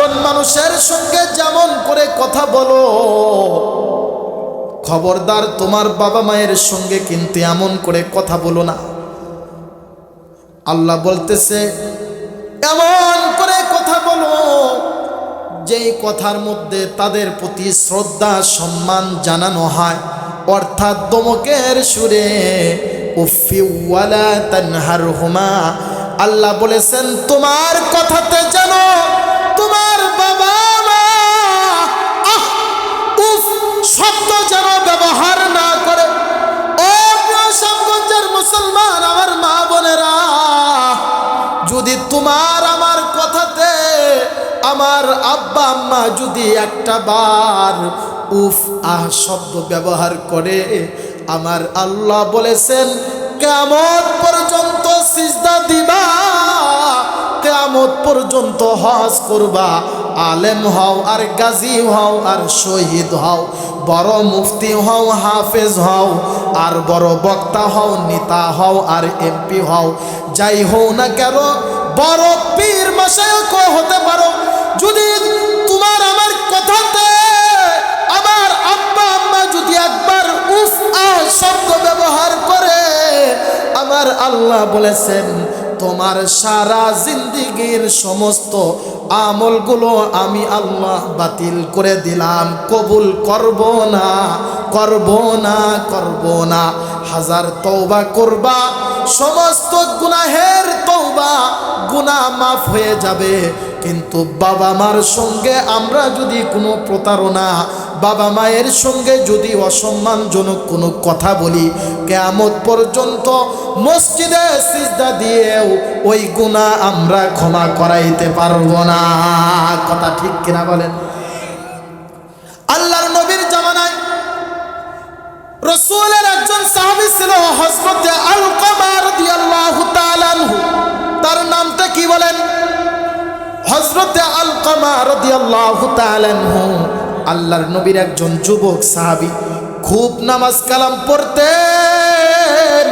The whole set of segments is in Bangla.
সাধারণ মানুষের সঙ্গে যেমন করে কথা বলো, খবরদার তোমার বাবা মায়ের সঙ্গে কিন্তু এমন করে কথা বলো না। আল্লাহ বলতেছে এমন করে কথা বলো যেই কথার মধ্যে তাদের প্রতি শ্রদ্ধা সম্মান জানানো হয়, অর্থাৎ দমকের সুরে। উফি ওয়ালা তানহারহুমা, আল্লাহ বলেছেন তোমার কথাতে যেন তোমার বাবা মা উফ শব্দ যেন ব্যবহার না করে। ও শ্যামগঞ্জের মুসলমান আমার মা বোনেরা, যদি তোমার আমার কথাতে আমার আব্বা আম্মা যদি একটা বার উফ শব্দ ব্যবহার করে, আমার আল্লাহ বলেছেন কিয়ামত পর্যন্ত সিজদা দিবা, কিয়ামত পর্যন্ত হজ করবা, আলেম হও আর গাজী হও আর শহীদ হও, বড় মুফতি হও হাফেজ হও আর বড় বক্তা হও, নেতা হও আর এমপি হও, যাই হও না কেন, বড় পীর মাশায়েখ হতে পারো, যদি তোমার আমার কথাতে আমার আব্বা আম্মা যদি একবার উফ শব্দ ব্যবহার করে, আমার আল্লাহ বলেছেন তোমার সারা জিন্দেগীর সমস্ত আমলগুলো আমি আল্লাহ বাতিল করে দিলাম, কবুল করব না, করব না, করব না। হাজার তওবা করবা, সমস্ত গুনাহের তওবা, গুনাহ মাফ হয়ে যাবে। কিন্তু বাবা মার সঙ্গে আমরা যদি কোনো প্রতারণা, বাবা মায়ের সঙ্গে যদি অসম্মানজনক কোনো কথা বলি, কিয়ামত পর্যন্ত মসজিদে সিজদা দিয়েও ওই গুনাহ আমরা ক্ষমা করাইতে পারবো না। কথা ঠিক কিনা বলেন? আল্লাহর নবীর জামানায় রাসূলের একজন সাহাবী ছিল হযরত আলকামা রাদিয়াল্লাহু তাআলা আনহু। তার নামটা কি বলেন? হযরত আলকামা রাদিয়াল্লাহু তাআলা আনহু আল্লাহর নবীর একজন যুবক সাহাবী, খুব নামাজ কালাম পড়তেন,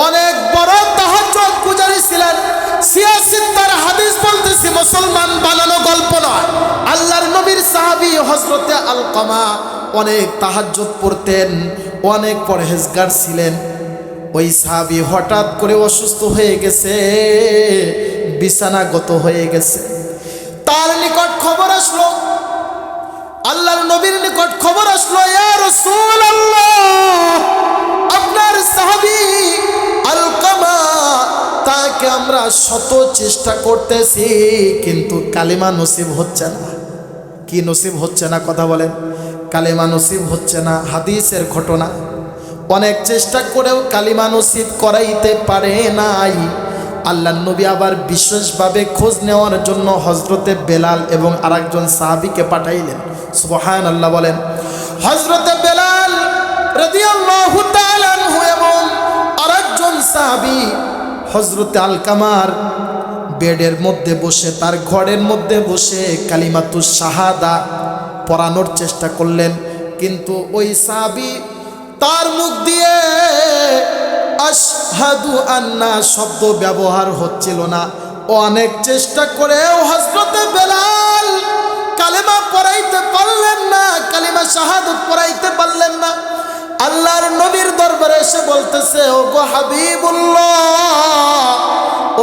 অনেক বড় তাহাজ্জুদ গুজারি ছিলেন। সিয়াসিত্তার হাদিস বলতেছি, মুসলমান বানানো গল্প নয়। আল্লাহর নবীর সাহাবী হযরত আলকামা অনেক তাহাজ্জুদ পড়তেন, অনেক পরহেজগার ছিলেন। ওই সাহাবী হঠাৎ করে অসুস্থ হয়ে গেছে, বিছানাগত হয়ে গেছে। তার নিকট খবর আসলো, আল্লাহর নবীর নিকট খবর আসলো, ইয়া রাসূলুল্লাহ, আপনার সাহাবী আলকামা, তাকে আমরা শত চেষ্টা করতেছি কিন্তু কালিমা নসিব হচ্ছে না। কি নসিব হচ্ছে না? কথা বলেন। কালিমা নসিব হচ্ছে না। হাদিসের ঘটনা, অনেক চেষ্টা করেও কালিমা নসিব করাইতে পারে নাই। আল্লাহর নবী আবার বিশেষভাবে খোঁজ নেওয়ার জন্য হযরতে বেলাল এবং আরেকজন সাহাবীকে পাঠাইলেন। সুবহানাল্লাহ বলেন। হযরতে বেলাল রাদিয়াল্লাহু তাআলা আনহু এবং আরেকজন সাহাবী হযরতে আলকামার বেডের মধ্যে বসে, তার ঘরের মধ্যে বসে কালিমাতুশ শাহাদা পড়ানোর চেষ্টা করলেন, কিন্তু ওই সাহাবী তার মুখ দিয়ে আশহাদু আন্না শব্দ ব্যবহার হচ্ছিল না। অনেক চেষ্টা করেও হযরতে বেলাল কালেমা পড়াইতে পারলেন না, কালিমা শাহাদাত পড়াইতে পারলেন না। আল্লাহর নবীর দরবারে এসে বলতেছে, ও গো হাবিবুল্লাহ,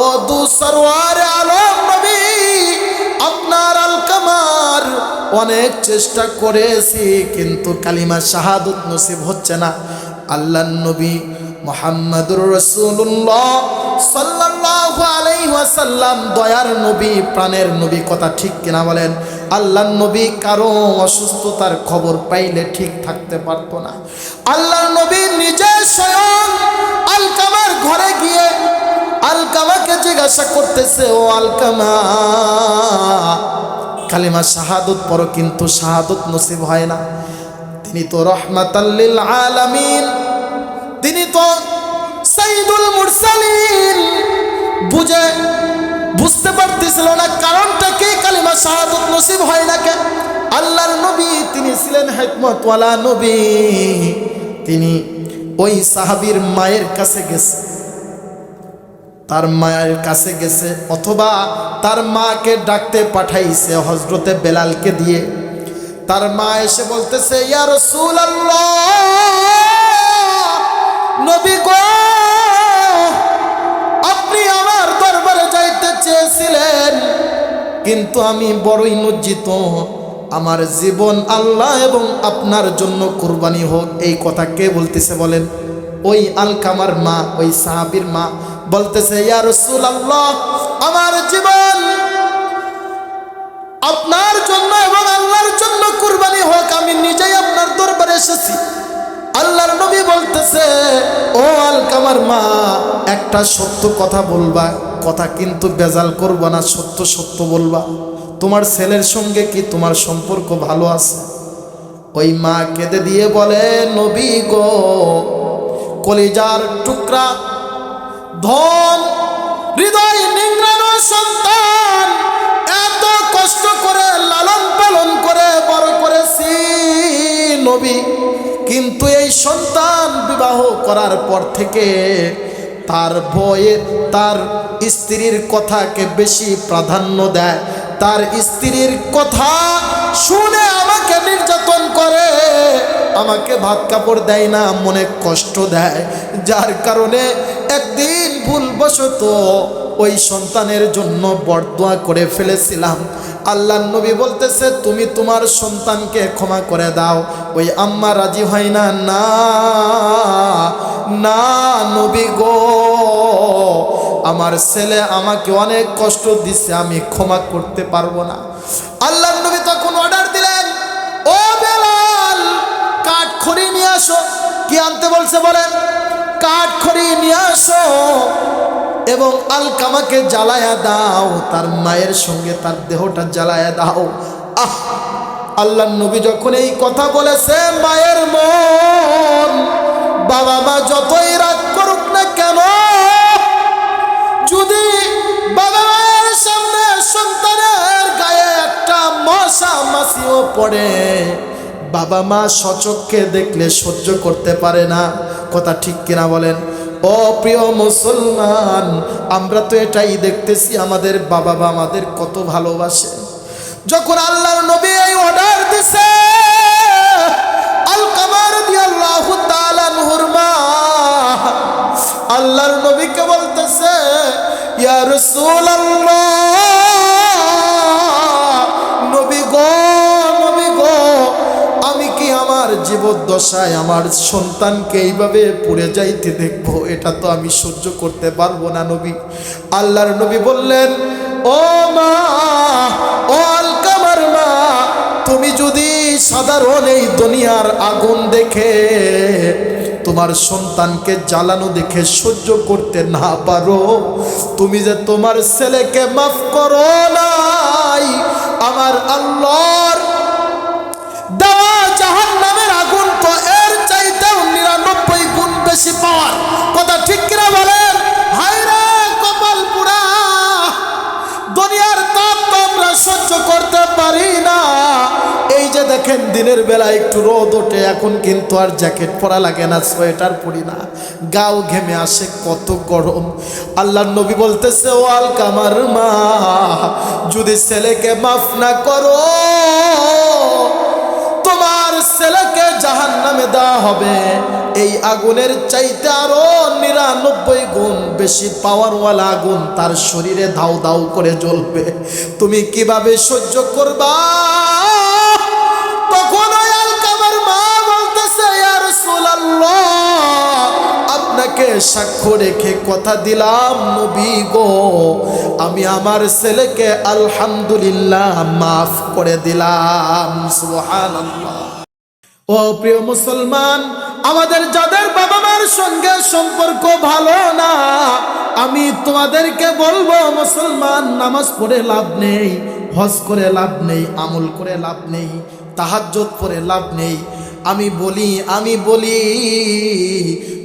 ও দু সরওয়ার আলম নবী, আপনার আলকামার অনেক চেষ্টা করেছি কিন্তু কালিমা শাহাদাত নসিব হচ্ছে না। আল্লাহর নবী মুহাম্মাদুর রাসূলুল্লাহ সাল্লাল্লাহু আলাইহি ওয়াসাল্লাম, দয়ার নবী, প্রাণের নবী, কথা ঠিক কিনা বলেন? আল্লাহর নবী কারো অসুস্থতার খবর পাইলে ঠিক থাকতে পারতো না। আল্লাহর নবী নিজে স্বয়ং আলকামার ঘরে গিয়ে আলকামাকে জিজ্ঞাসা করতেছে, ও আলকামা, কালিমা শাহাদাত পড়ো কিন্তু শাহাদাত নসিব হয় না। তিনি তো রাহমাতাল লিল আলামিন, তিনি তো সাইয়্যিদুল মুরসালিন। বুঝতে পারতেছিল না কারণটা কি, কালিমা শাহাদাত নসিব হয় না কেন। আল্লাহর নবী তিনি ছিলেন হিকমতওয়ালা নবী। তিনি ওই সাহাবীর মায়ের কাছে গেছে, তার মায়ের কাছে গেছে, অথবা তার মাকে ডাকতে পাঠাইছে হযরতে বেলালকে দিয়ে। তার মা এসে বলতেছে, ইয়া রাসূলুল্লাহ, নবী গো, আপনি আমার দরবারে যাইতে চেয়েছিলেন, কিন্তু আমি বড়ই লজ্জিত। আমার জীবন আল্লাহ এবং আপনার জন্য কুরবানি হোক। এই কথা কে বলতেছে বলেন? ওই আলকামার মা, ওই সাহাবীর মা বলতেছে, ইয়া রাসূলুল্লাহ, আমার জীবন আপনার জন্য এবং আল্লাহর জন্য কুরবানি হোক, আমি নিজেই আপনার দরবারে এসেছি। আল্লাহর নবী বলতেছে, ও আলকামার মা, একটা সত্য কথা বলবা, কথা কিন্তু বেজাল করবা না, সত্য সত্য বলবা। তোমার ছেলের সঙ্গে কি তোমার সম্পর্ক ভালো আছে? ওই মা কেঁদে দিয়ে বলে, নবী গো, কলিজার টুকরা, ধন হৃদয় নিংড়ানো সন্তান, এত কষ্ট করে লালন পালন করে বড় করেছি নবী, কিন্তু এই সন্তান বিবাহ করার পর থেকে তার ভয়ে তার স্ত্রীর কথাকে বেশি প্রাধান্য দেয়, তার স্ত্রীর কথা শুনে আমাকে নির্যাতন করে, আমাকে ভাত কাপড় দেয় না, মনে কষ্ট দেয়, যার কারণে একদিন ভুলবশত ওই সন্তানের জন্য বরদোয়া করে ফেলেছিলাম। আল্লাহর নবী বলতেছে, তুমি তোমার সন্তানকে ক্ষমা করে দাও। ওই আম্মা রাজি হয় না, না না নবী গো, আমার ছেলে আমাকে অনেক কষ্ট দিচ্ছে, আমি ক্ষমা করতে পারবো না। আল্লাহর নবী তখন অর্ডার দিলেন, ও বেলাল, কাঠ খড়ি নিয়ে আসো। কি আনতে বলছে বলেন? কাঠ খড়ি নিয়ে আসো এবং আলকামাকে জ্বালায়া দাও, তার মায়ের সঙ্গে তার দেহটা জ্বালায়া দাও। আহ, আল্লাহর নবী যখন এই কথা বলেছে, মায়ের মন, বাবা মা যতই রাগ করুক না কেন, যদি বাবা মায়ের সামনে সন্তানের গায়ে একটা মশা মাছিও পড়ে, বাবা মা সচক্ষে দেখলে সহ্য করতে পারে না। কথা ঠিক কিনা বলেন? ও প্রিয় মুসলমান, আমরা তো এটাই দেখতেছি, আমাদের বাবা মা আমাদের কত ভালোবাসে। যখন আল্লাহর নবী এই অর্ডার দিছে, আলকামা রাদিয়াল্লাহু তাআলা আনহুর মা আল্লাহর নবীকে বলতেছে, ইয়া রাসূলুল্লাহ, নবী গো, নবী গো, আমি কি আমার জীবদ্দশায় আমার সন্তানকে এইভাবে পুড়ে যাইতে দেখবো? এটা তো আমি সহ্য করতে পারবো না নবী। আল্লাহর নবী বললেন, ও মা, ও আলকামার মা, তুমি যদি সাধারণ এই দুনিয়ার আগুন দেখে তোমার সন্তানকে জ্বালানো দেখে সহ্য করতে না পারো, তুমি যে তোমার ছেলেকে মাফ করো নাই, আমার আল্লাহর দেওয়া জাহান্নামের আগুন তো এর চাইতেও 99 গুণ বেশি পাওয়ার। কথা ঠিক কিনা বলেন? হায়রে কপাল পুরা, দুনিয়ার তাপ তো আমরা সহ্য করতে পারি না। এই যে দেখেন, দিনের বেলা একটু রোদ ওঠে, এখন কিন্তু আর জ্যাকেট পরা লাগে না, সোয়েটার পরি না, গাও ঘেমে আসে, কত গরম। আল্লাহর নবী বলতেছে, ও আলকামার মা, যদি ছেলেকে মাফ না করো, তোমার ছেলেকে জাহান্নামে দেওয়া হবে। এই আগুনের চাইতে আরো 99 গুণ বেশি পাওয়ারওয়ালা আগুন তার শরীরে ধাউ ধাউ করে জ্বলবে। তুমি কিভাবে সহ্য করবা? তখন ওই আলকামার মা বলতেছে, ইয়া রাসূলুল্লাহ, আপনাকে সাক্ষ্য রেখে কথা দিলাম নবী গো, আমি আমার ছেলেকে আলহামদুলিল্লাহ মাফ করে দিলাম। সুবহানাল্লাহ। ও প্রিয় মুসলমান, আমাদের যাদের বাবা মার সঙ্গে সম্পর্ক ভালো না, আমি তোমাদেরকে বলবো, মুসলমান, নামাজ পড়ে লাভ নেই, হজ করে লাভ নেই, আমল করে লাভ নেই, তাহাজ্জুদ পড়ে লাভ নেই। আমি বলি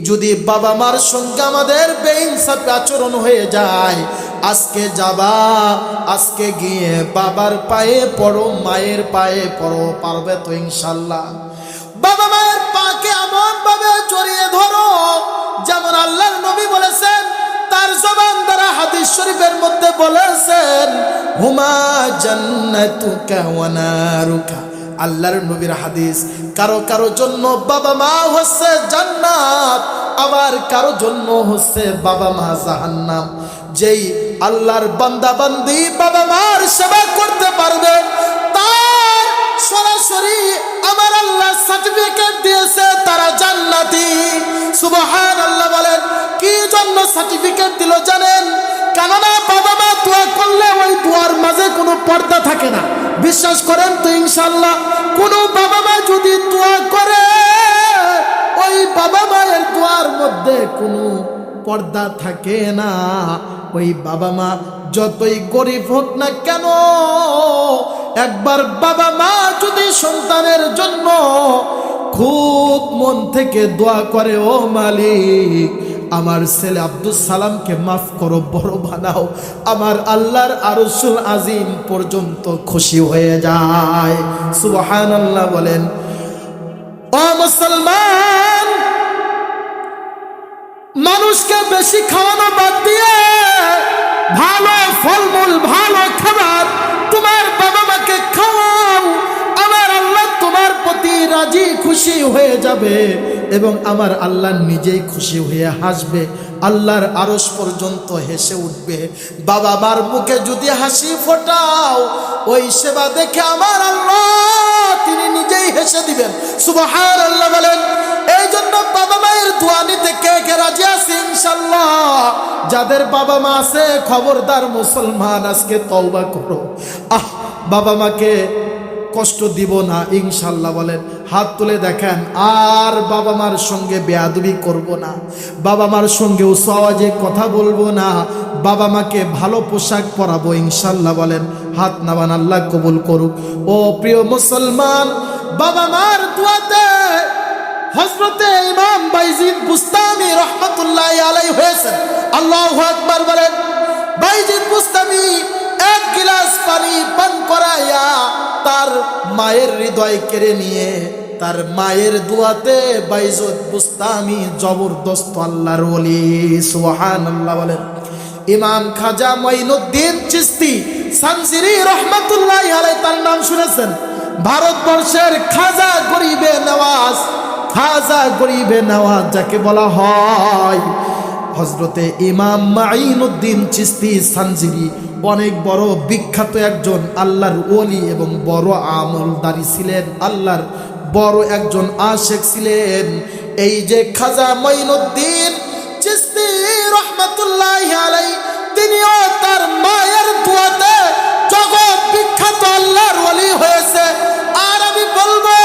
যদি বাবা মার সঙ্গে আমাদের বেইনসাফি আচরণ হয়ে যায়, আজকে যাবা, আজকে গিয়ে বাবার পায়ে পড়ো, মায়ের পায়ে পড়ো, পারবে তো ইনশাল্লাহ। বাবা মায়ের পাকে এমন ভাবে জড়িয়ে ধরো যেমন আল্লাহর নবী বলেছেন, তার জবান দ্বারা শরীফের মধ্যে বলেছেন হুমা জান্নাতুকা ওয়া নারুকা। আল্লাহর নবীর হাদিস, কারো কারো জন্য বাবা মা হচ্ছে জান্নাত, আবার কারো জন্য হচ্ছে বাবা মা জাহান্নাম। যেই আল্লাহর বান্দা বান্দি বাবা মার সেবা করতে পারবে তার সরাসরি আমার আল্লাহ সার্টিফিকেট দিয়েছে তারা জান্নাতি। সুবহানাল্লাহ বলেন। কি জন্য সার্টিফিকেট দিল জানেন? কেননা বাবা মা দোয়া করলে ওই দোয়ার মাঝে কোনো পর্দা থাকে না। বিশ্বাস করেন তো ইনশাআল্লাহ? কোনো বাবা মা যদি দোয়া করে ওই বাবা মায়ের দোয়ার মধ্যে কোনো পর্দা থাকে না। ওই বাবা মা যতই গরিব হোক না কেন, একবার বাবা মা যদি সন্তানের জন্য খুব মন থেকে দোয়া করে, ও মালিক আমার ছেলে আব্দুল সালামকে মাফ করো, বড় বানাও, আমার আল্লাহর আরশুল আজিম পর্যন্ত খুশি হয়ে যায়। সুবহানাল্লাহ বলেন। ও মুসলমান, মানুষকে বেশি খাওয়ানো বাদ দিয়ে ভালো ফলমূল ভালো খাবার তোমার বাবা মাকে খাওয়াও, আমার আল্লাহ তোমার প্রতি রাজি খুশি হয়ে যাবে এবং আমার আল্লাহ নিজেই খুশি হয়ে হাসবে, আল্লাহর আরশ পর্যন্ত হেসে উঠবে। বাবা মার মুখে যদি হাসি ফোটাও ওই সেবা দেখে আমার আল্লাহ তিনি নিজেই হেসে দিবেন। সুবহানাল্লাহ বলেন। এই জন্য বাবা মায়ের দোয়া নিতে কে কে রাজি আছে ইনশাআল্লাহ? যাদের বাবা মা আছে খবরদার মুসলমান আজকে তওবা করো। বাবা মাকে কষ্ট দিব না ইনশাআল্লাহ বলেন। হাত তুলে দেখেন। আর বাবা মার সঙ্গে বেয়াদবি করব না, বাবা মার সঙ্গে উচ্চ আওয়াজে কথা বলবো না, বাবা মাকে ভালো পোশাক পরাবো ইনশাআল্লাহ বলেন। হাত নামান, আল্লাহ কবুল করুক। ও প্রিয় মুসলমান, বাবা মার দোয়াতে হযরতে ইমাম বাইজিদ বুস্তামি রহমাতুল্লাহি আলাইহি হয়েছে। আল্লাহু আকবার বলেন। বাইজিদ বুস্তামি এক গিলাস পানি পান করাইয়া তার মায়ের হৃদয় কেড়ে নিয়ে তার মায়ের দোয়াতে বাইজিদ বুস্তামি জবরদস্ত আল্লাহর ওলি। সুবহানাল্লাহ বলেন। ইমাম খাজা মঈনুদ্দিন চিশতি সানজিরি রহমাতুল্লাহি আলাইহি তার নাম শুনেছেন? ভারতবর্ষের খাজা গরিবে নওয়াজ, খাজা গরিবে নওয়াজ যাকে বলা হয়, হযরতে ইমাম মঈনুদ্দিন চিশতি সানজিরি অনেক বড় বিখ্যাত একজন আল্লাহর ওলি এবং বড় আমলদারি ছিলেন, আল্লাহর বড় একজন আশিক ছিলেন। এই যে খাজা মঈনুদ্দিন চিশতি রহমাতুল্লাহি আলাইহি তিনিও তার মায়ের দোয়াতে জগৎ বিখ্যাত আল্লাহর ওলি হয়েছে। আর আমি বলবো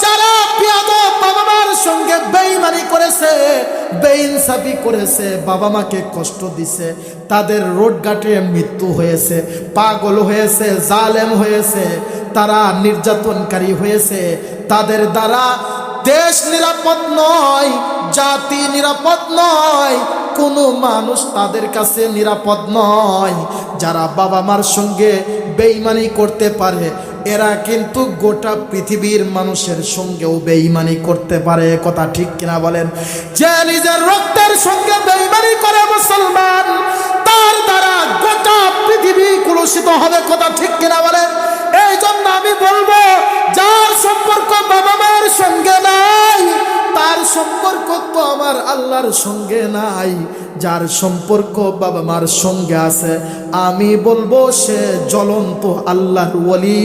যারা বেয়াদব বাবা মার সঙ্গে বেঈমানি করেছে, বেইনসাফি করেছে, বাবা মাকে কষ্ট দিছে, তাদের রোডঘাটে মৃত্যু হয়েছে, পাগল হয়েছে, জালেম হয়েছে, তারা নির্যাতনকারী হয়েছে, তাদের দ্বারা দেশ নিরাপদ নয়, জাতি নিরাপদ নয়, কোনো মানুষ তাদের কাছে নিরাপদ নয়। যারা বাবা মার সঙ্গে বেঈমানি করতে পারে এরা কিন্তু গোটা পৃথিবীর মানুষের সঙ্গেও বেঈমানি করতে পারে। কথা ঠিক কিনা বলেন? যে নিজের রক্তের সঙ্গে বেঈমানি করে মুসলমান, তার দ্বারা গোটা পৃথিবী কলুষিত হবে। কথা ঠিক কিনা বলেন? এই জন্য আমি বলবো যার সম্পর্ক বাবা মায়ের সঙ্গে নাই তার সম্পর্ক তো আমার আল্লাহর সঙ্গে নাই। যার সম্পর্ক বাবা মার সঙ্গে আছে আমি বলবো সে জ্বলন্ত আল্লাহর ওলি।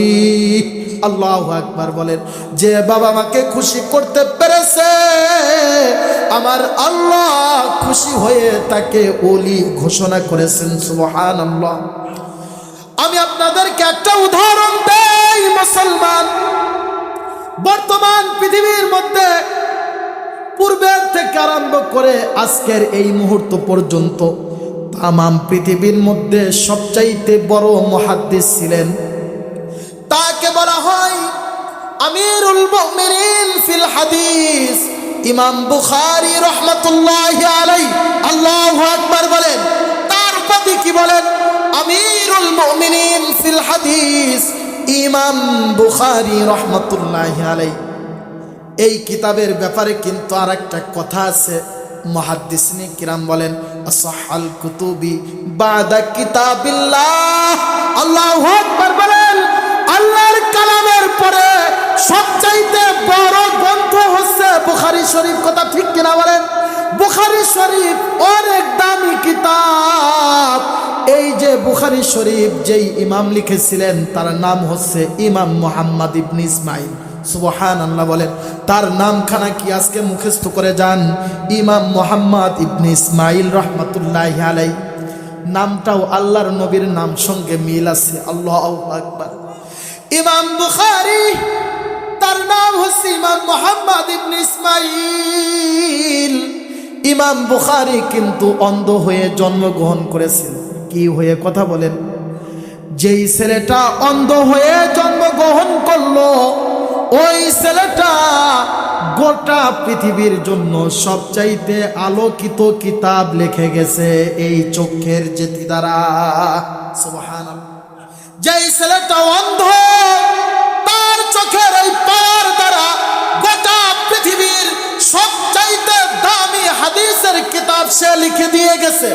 আল্লাহু আকবার বলেন। যে বাবা মাকে খুশি করতে পেরেছে আমার আল্লাহ খুশি হয়ে তাকে ওলি ঘোষণা করেছেন। সুবহানাল্লাহ। আমি আপনাদেরকে একটা উদাহরণ দেই মুসলমান। বর্তমান পৃথিবীর মধ্যে পূর্বের থেকে আরম্ভ করে আজকের এই মুহূর্ত পর্যন্ত তামাম পৃথিবীর মধ্যে সবচাইতে বড় মুহাদ্দিস ছিলেন, তাকে বলা হয় আমিরুল মুমিনিন ফিল হাদিস, ইমাম বুখারী রাহমাতুল্লাহি আলাইহি। আল্লাহু আকবার বলেন। তার প্রতি কি বলেন? আমিরুল মুমিনিন ফিল হাদিস, ইমাম বুখারী রাহমাতুল্লাহি আলাইহি। এই কিতাবের ব্যাপারে কিন্তু আর একটা কথা আছে। মুহাদ্দিসিনে কিরাম বলেন আসহাল কুতুবি বাদা কিতাবিল্লাহ, আল্লাহু আকবার বলেন, আল্লাহর কালামের পরে সবচাইতে বড় গ্রন্থ হচ্ছে বুখারী শরীফ। কথা ঠিক কিনা বলেন? বুখারী শরীফ অনেক দামি কিতাব। এই যে বুখারী শরীফ যেই ইমাম লিখেছিলেন তার নাম হচ্ছে ইমাম মুহাম্মদ ইবনে ইসমাইল। সুবহানাল্লাহ বলেন। তার নামখানা কি আজকে মুখস্থ করে যান, ইমাম মুহাম্মদ ইবনে ইসমাইল রহমাতুল্লাহি আলাইহি। নামটাও আল্লাহর নবীর নাম সঙ্গে মিল আছে। আল্লাহু আকবার। ইমাম বুখারী তার নাম হচ্ছে ইমাম মুহাম্মদ ইবনে ইসমাইল। ইমাম বুখারী কিন্তু অন্ধ হয়ে জন্মগ্রহণ করেছেন। কি হয়ে? কথা বলেন। যেই ছেলেটা অন্ধ হয়ে জন্মগ্রহণ করলো ওই ছেলেটা গোটা পৃথিবীর জন্য সবচাইতে আলোকিত কিতাব লিখে গেছে এই চোখের জ্যোতি দ্বারা। সুবহানাল্লাহ। যেই ছেলেটা অন্ধ তার চোখের এই পাওয়ার দ্বারা গোটা পৃথিবীর সবচাইতে দামি হাদিসের কিতাব সে লিখে দিয়ে গেছে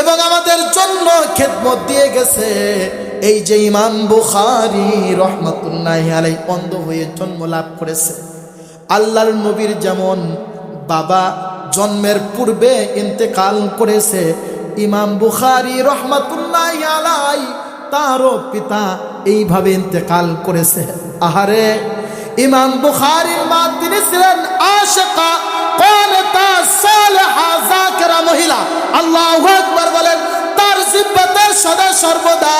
এবং আমাদের জন্য খেদমত দিয়ে গেছে। এই যে ইমাম বুখারী রহমাতুল্লাহি আলাইহি অন্ধ হয়ে জন্ম লাভ করেছে, আল্লাহর নবীর যেমন বাবা জন্মের পূর্বে ইন্তেকাল করেছে, ইমাম বুখারী রহমাতুল্লাহি আলাইহি তারও পিতা এইভাবে ইন্তেকাল করেছে। আহারে, ইমাম বুখারীর মা তিনি ছিলেন আশিকা কানিতা সালেহা যাকিরা মহিলা। আল্লাহু আকবার বলেন। তার জিহ্বাতে সদা সর্বদা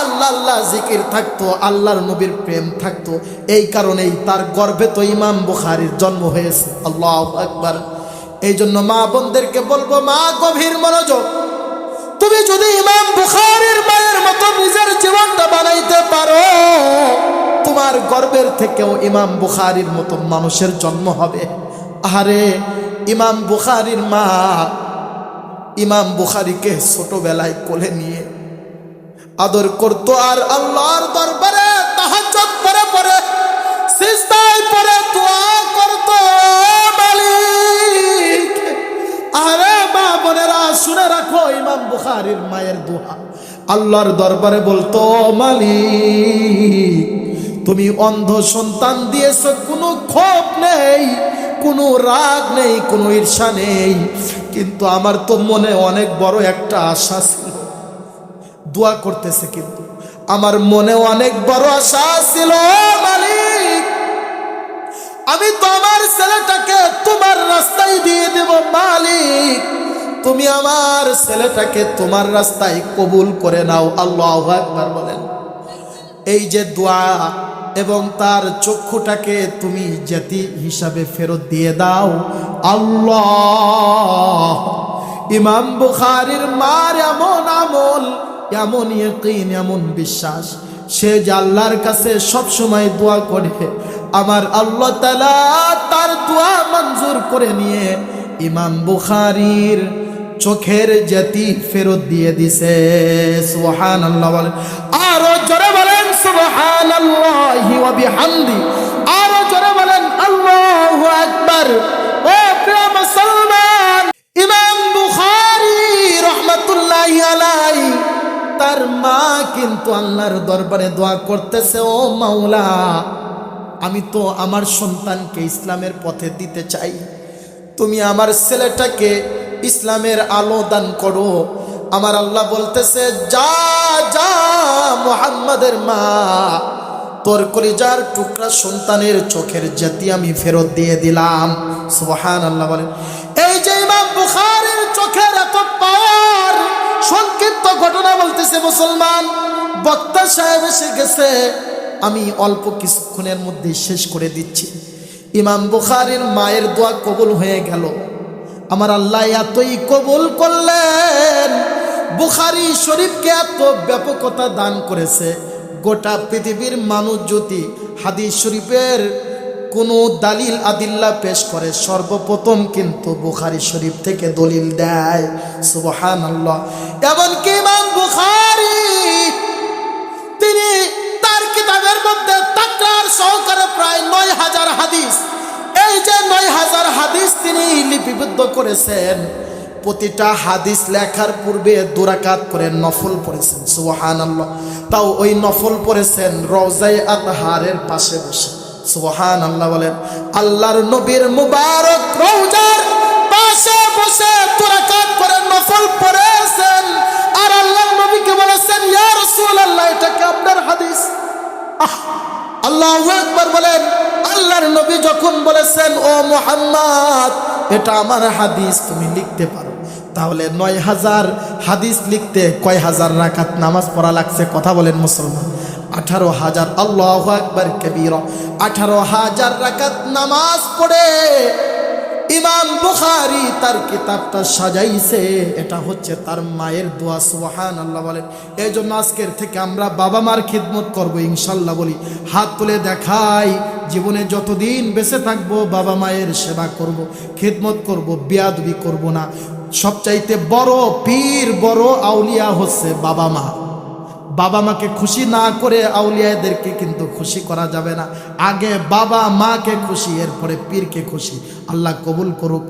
আল্লাহ আল্লাহ জিকির থাকতো, আল্লাহর নবীর প্রেম থাকতো। এই কারণেই তার গর্ভে তো ইমাম বুখারীর জন্ম হয়েছে। আল্লাহু আকবার। এই জন্য মা বোনদেরকে বলবো, মা গভীর মনোযোগ। তুমি যদি ইমাম বুখারীর মায়ের মতো নিজের জীবনটা বানাইতে পারো, তোমার গর্ভের থেকেও ইমাম বুখারীর মতো মানুষের জন্ম হবে। আরে, ইমাম বুখারীর মা ইমাম বুখারীকে ছোটবেলায় কোলে নিয়ে আদর করত আর আল্লাহর দরবারে তাহাজ্জুদ পড়ে পড়ে সিজদায় পড়ে দোয়া করত, মালিক। আরে মা বোনেরা শুনে রাখো, ইমাম বুখারীর মায়ের দোয়া আল্লাহর দরবারে বলতো, মালিক তুমি অন্ধ সন্তান দিয়েছ, কোনো ক্ষোভ নেই, কোনো রাগ নেই, কোনো ঈর্ষা নেই, কিন্তু আমার তো মনে অনেক বড় একটা আশা ছিল। দোয়া করতেছে, কিন্তু আমার মনে অনেক বড় আশা ছিল, মালিক আমি তো আমার ছেলেটাকে তোমার রাস্তায় দিয়ে দেব, মালিক তুমি আমার ছেলেটাকে তোমার রাস্তায় কবুল করে নাও। আল্লাহু আকবার বলেন। এই যে দোয়া এবং তার চক্ষুটাকে তুমি জাতি হিসাবে ফেরত দিয়ে দাও আল্লাহ। ইমাম বুখারীর মার এমন আমল, এমন ইয়াকিন, এমন বিশ্বাস, সে যে আল্লাহর কাছে সব সময় দোয়া করে, আমার আল্লাহ তাআলা তার দোয়া মঞ্জুর করে নিয়ে ইমাম বুখারীর চোখের জ্যোতি ফেরত দিয়ে দিছে। সুবহানাল্লাহ বলেন। আরো জোরে বলেন সুবহানাল্লাহি ওয়া বিহামদি। আরো জোরে বলেন আল্লাহু আকবার। ও প্রিয় মুসলমান, ইমাম বুখারী রাহমাতুল্লাহি আলাইহি তার মা কিন্তু আল্লাহর দরবারে দোয়া করতেছে, ও মাওলা আমি তো আমার সন্তানকে ইসলামের পথে দিতে চাই, তুমি আমার ছেলেটাকে ইসলামের আলো দান করো। আমার আল্লাহ বলতেছে, যা যা মুহাম্মাদের মা, তোর কলিজার টুকরা সন্তানের চোখের জ্যোতি আমি ফেরত দিয়ে দিলাম। সুবহানাল্লাহ বলেন। এই যে ইমাম বুখারীর চোখের এত পাওয়ার, সংক্ষিপ্ত ঘটনা বলতেছে মুসলমান, বক্তা সাহেব এসে গেছে, আমি অল্প কিছুক্ষণের মধ্যে শেষ করে দিচ্ছি। ইমাম বুখারীর মায়ের দোয়া কবুল হয়ে গেল। আমার আল্লাহ এতই কবুল করলেন, বুখারী শরীফকে এত ব্যাপকতা দান করেছে, গোটা পৃথিবীর মানুষ যদি হাদিস শরীফের কোনো দালিল আদিল্লা পেশ করে, সর্বপ্রথম কিন্তু বুখারী শরীফ থেকে দলিল দেয়। সুবহানাল্লাহ। এমনকি ইমাম বুখারী তিনি তার কিতাবের মধ্যে তাকরার সহকারে প্রায় ৯,০০০ হাদিস, এই এই যে 9000 হাদিস তিনি লিপিবদ্ধ করেছেন, প্রতিটা হাদিস লেখার পূর্বে 2 রাকাত করে নফল পড়েছেন। সুবহানাল্লাহ। তাও ওই নফল পড়েছেন রওজায়ে আতহারের পাশে বসে। সুবহানাল্লাহ বলেন। আল্লাহর নবীর মুবারক রওজার পাশে বসে 2 রাকাত করে নফল পড়েছেন। আর আল্লাহর নবীকে বলেছেন, ইয়া রাসূলুল্লাহ, এটা কি আপনার হাদিস? আল্লাহু আকবার বলেন। আল্লাহর নবী যখন বলেছেন, ও মুহাম্মদ, এটা আমার হাদিস, তুমি লিখতে পারো। তাহলে 9000 হাদিস লিখতে কয় হাজার রাকাত নামাজ পড়া লাগছে? কথা বলেন মুসলমান। 18,000। আল্লাহু আকবার কবীরা। 18,000 রাকাত নামাজ পড়ে ইমাম বুখারী তার কিতাবটা সাজাইছে। এটা হচ্ছে তার মায়ের দোয়া। সুবহানাল্লাহ বলেন। এই জন্য আজকের থেকে আমরা বাবা মার খিদমত করব ইনশাল্লাহ। বলি, হাত তুলে দেখাই, জীবনে যতদিন বেঁচে থাকবো বাবা মায়ের সেবা করব, খিদমত করব, বেয়াদবি করব না। সবচাইতে বড় পীর, বড় আউলিয়া হচ্ছে বাবা মা। বাবা মাকে খুশি না করে আউলিয়াদেরকে কিন্তু খুশি করা যাবে না। আগে বাবা মাকে খুশি, এরপরে পীরকে খুশি। আল্লাহ কবুল করুক।